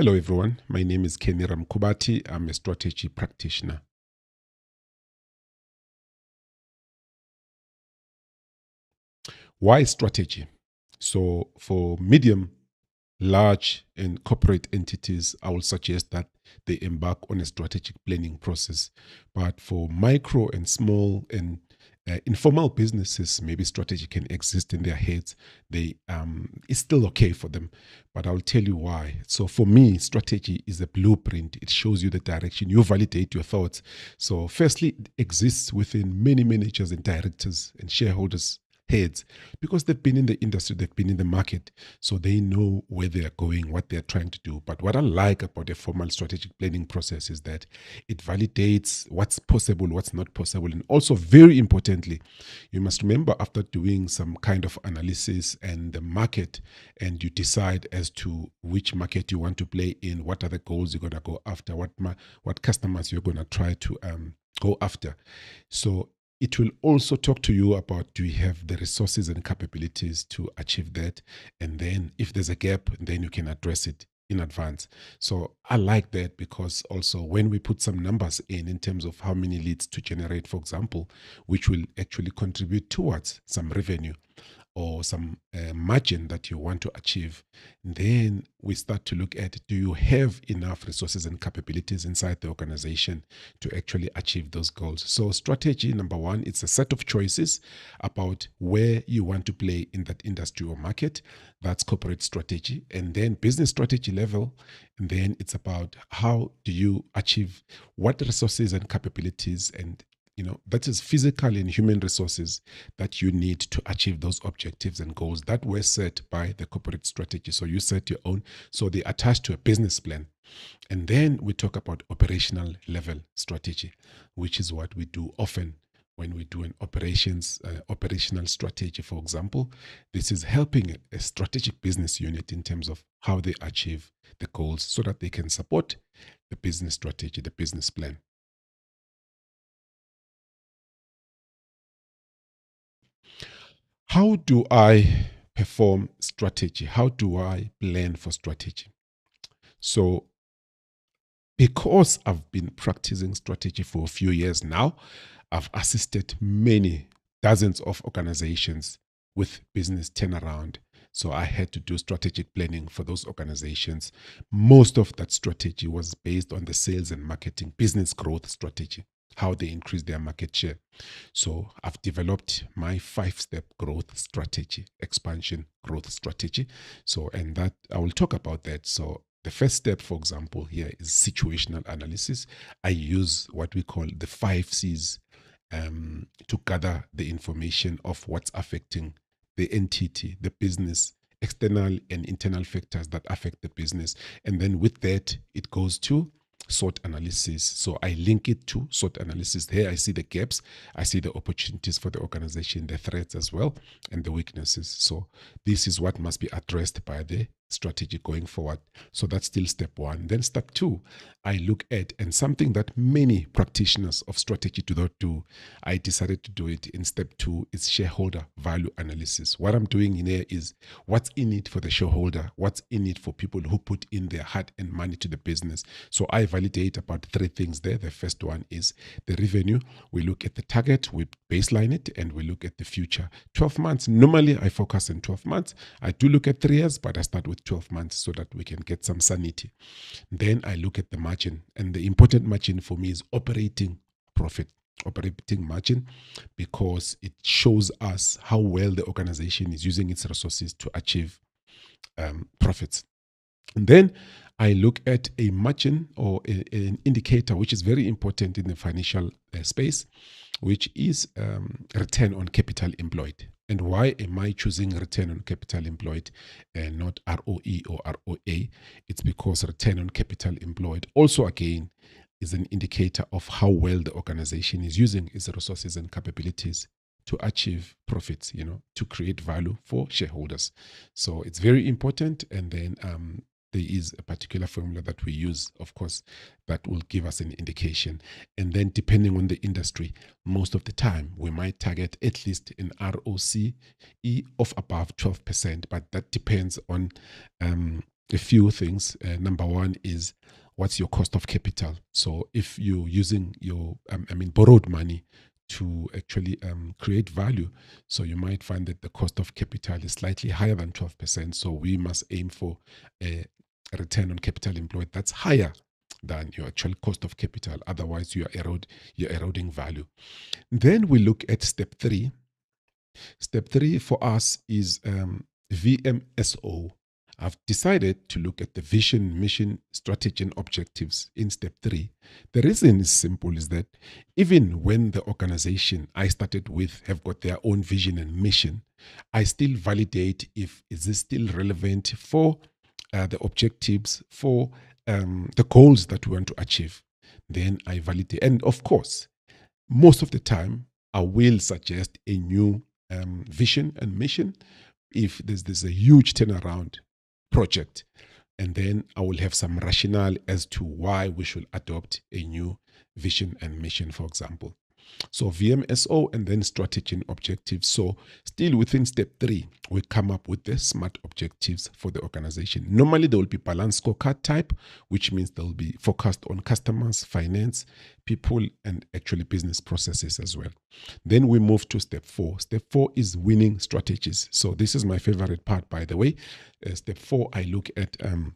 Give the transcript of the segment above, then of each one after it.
Hello, everyone. My name is Kenny Ramkubati. I'm a strategy practitioner. Why strategy? So, for medium, large, and corporate entities, I will suggest that they embark on a strategic planning process. But for micro and small and informal businesses, maybe strategy can exist in their heads. It's still okay for them, but I'll tell you why. So for me, strategy is a blueprint. It shows you the direction. You validate your thoughts. So firstly, it exists within many managers and directors and shareholders' heads because they've been in the industry, they've been in the market, so they know where they're going, what they're trying to do. But what I like about a formal strategic planning process is that it validates what's possible, what's not possible. And also, very importantly, you must remember after doing some kind of analysis and the market, and you decide as to which market you want to play in, what are the goals you're going to go after, what customers you're going to try to go after. So it will also talk to you about, do you have the resources and capabilities to achieve that? And then if there's a gap, then you can address it in advance. So I like that because also when we put some numbers in terms of how many leads to generate, for example, which will actually contribute towards some revenue or some margin that you want to achieve, then we start to look at, do you have enough resources and capabilities inside the organization to actually achieve those goals? So strategy, number one, it's a set of choices about where you want to play in that industry or market. That's corporate strategy. And then business strategy level, and then it's about how do you achieve what resources and capabilities, and that is physical and human resources that you need to achieve those objectives and goals that were set by the corporate strategy. So you set your own, so they attach to a business plan. And then we talk about operational level strategy, which is what we do often when we do an operational strategy. For example, this is helping a strategic business unit in terms of how they achieve the goals so that they can support the business strategy, the business plan. How do I perform strategy? How do I plan for strategy? So, because I've been practicing strategy for a few years now, I've assisted many dozens of organizations with business turnaround. So I had to do strategic planning for those organizations. Most of that strategy was based on the sales and marketing business growth strategy, how they increase their market share. So I've developed my 5-step growth strategy, expansion growth strategy. So, and that I will talk about that. So the first step, for example, here is situational analysis. I use what we call the 5 C's to gather the information of what's affecting the entity, the business, external and internal factors that affect the business. And then with that, it goes to SWOT analysis. So I link it to SWOT analysis. Here I see the gaps, I see the opportunities for the organization, the threats as well, and the weaknesses. So this is what must be addressed by the strategy going forward. So that's still step one. Then step two, I look at, and something that many practitioners of strategy do not do, I decided to do it in step two, is shareholder value analysis. What I'm doing in here is what's in it for the shareholder, what's in it for people who put in their heart and money to the business. So I validate about 3 things there. The first one is the revenue. We look at the target, we baseline it, and we look at the future. 12 months, normally I focus on 12 months. I do look at 3 years, but I start with 12 months so that we can get some sanity. Then I look at the margin, and the important margin for me is operating profit, operating margin, because it shows us how well the organization is using its resources to achieve profits. And then I look at a margin or an indicator which is very important in the financial space, which is return on capital employed. And why am I choosing return on capital employed and not ROE or ROA? It's because return on capital employed also, again, is an indicator of how well the organization is using its resources and capabilities to achieve profits, to create value for shareholders. So it's very important. And then there is a particular formula that we use, of course, that will give us an indication. And then depending on the industry, most of the time we might target at least an ROCE of above 12%, but that depends on a few things. Number one is, what's your cost of capital? So if you're using your, borrowed money to actually create value, so you might find that the cost of capital is slightly higher than 12%. So we must aim for a return on capital employed that's higher than your actual cost of capital. Otherwise, you're eroding value. Then we look at step 3. Step 3 for us is VMSO. I've decided to look at the vision, mission, strategy, and objectives in step 3. The reason is simple, is that even when the organization I started with have got their own vision and mission, I still validate if is this still relevant for the objectives, for the goals that we want to achieve. Then I validate. And of course, most of the time, I will suggest a new vision and mission if there's a huge turnaround project, and then I will have some rationale as to why we should adopt a new vision and mission, for example. So VMSO and then strategy and objectives. So still within step 3, we come up with the SMART objectives for the organization. Normally there will be balanced scorecard type, which means they'll be focused on customers, finance, people, and actually business processes as well. Then we move to step 4. Step 4 is winning strategies. So this is my favorite part, by the way. Step 4, I look at on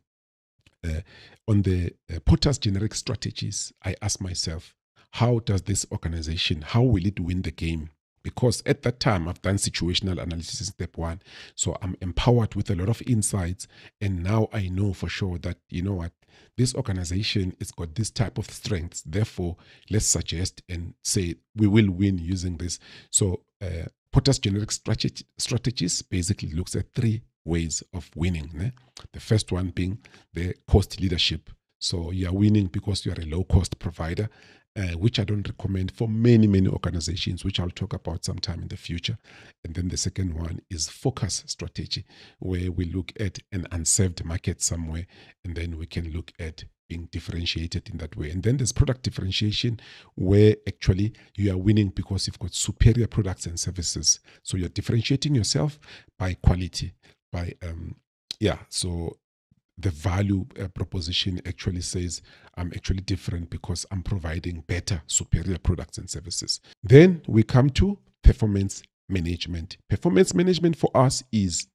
the Potter's generic strategies. I ask myself, how does this organization, how will it win the game? Because at that time, I've done situational analysis in step 1. So I'm empowered with a lot of insights. And now I know for sure that, you know what, this organization has got this type of strengths. Therefore, let's suggest and say we will win using this. So Potter's generic strategies basically looks at 3 ways of winning. Ne? The first one being the cost leadership. So you are winning because you are a low-cost provider, which I don't recommend for many, many organizations, which I'll talk about sometime in the future. And then the second one is focus strategy, where we look at an unserved market somewhere, and then we can look at being differentiated in that way. And then there's product differentiation, where actually you are winning because you've got superior products and services. So you're differentiating yourself by quality, by, so the value proposition actually says I'm actually different because I'm providing better, superior products and services. Then we come to performance management. Performance management for us is,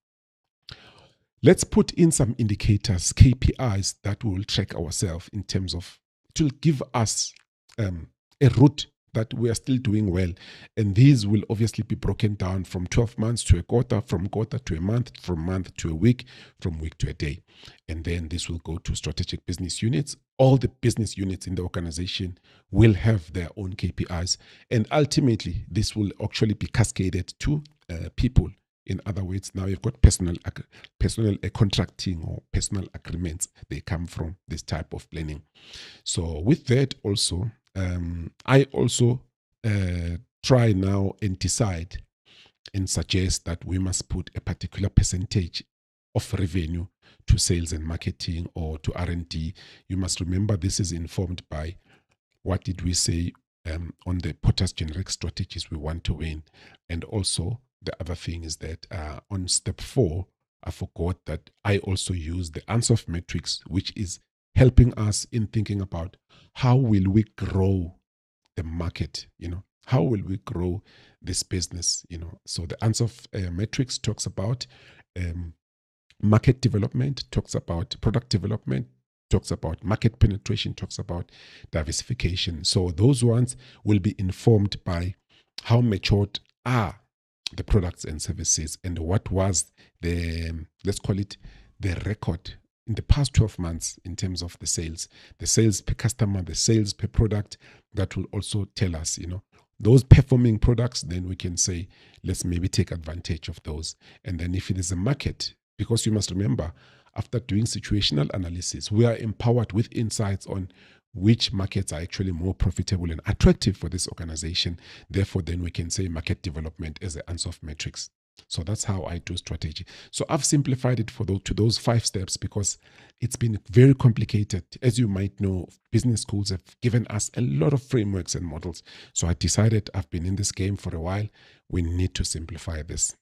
let's put in some indicators, KPIs that will track ourselves in terms of, it will give us a route that we are still doing well. And these will obviously be broken down from 12 months to a quarter, from quarter to a month, from month to a week, from week to a day. And then this will go to strategic business units. All the business units in the organization will have their own KPIs. And ultimately, this will actually be cascaded to people. In other words, now you've got personal contracting or personal agreements. They come from this type of planning. So with that also, I also try now and decide and suggest that we must put a particular percentage of revenue to sales and marketing or to R&D. You must remember this is informed by what did we say on the Potter's generic strategies we want to win. And also the other thing is that on step 4, I forgot that I also use the Ansoff metrics, which is helping us in thinking about how will we grow the market, how will we grow this business, So the Ansoff metrics talks about market development, talks about product development, talks about market penetration, talks about diversification. So those ones will be informed by how matured are the products and services and what was the, let's call it the record in the past 12 months in terms of the sales per customer, the sales per product. That will also tell us, those performing products, then we can say, let's maybe take advantage of those. And then if it is a market, because you must remember, after doing situational analysis, we are empowered with insights on which markets are actually more profitable and attractive for this organization. Therefore, then we can say market development as an Ansoff metrics. So that's how I do strategy. So I've simplified it to those 5 steps because it's been very complicated. As you might know, business schools have given us a lot of frameworks and models. So I decided, I've been in this game for a while, we need to simplify this.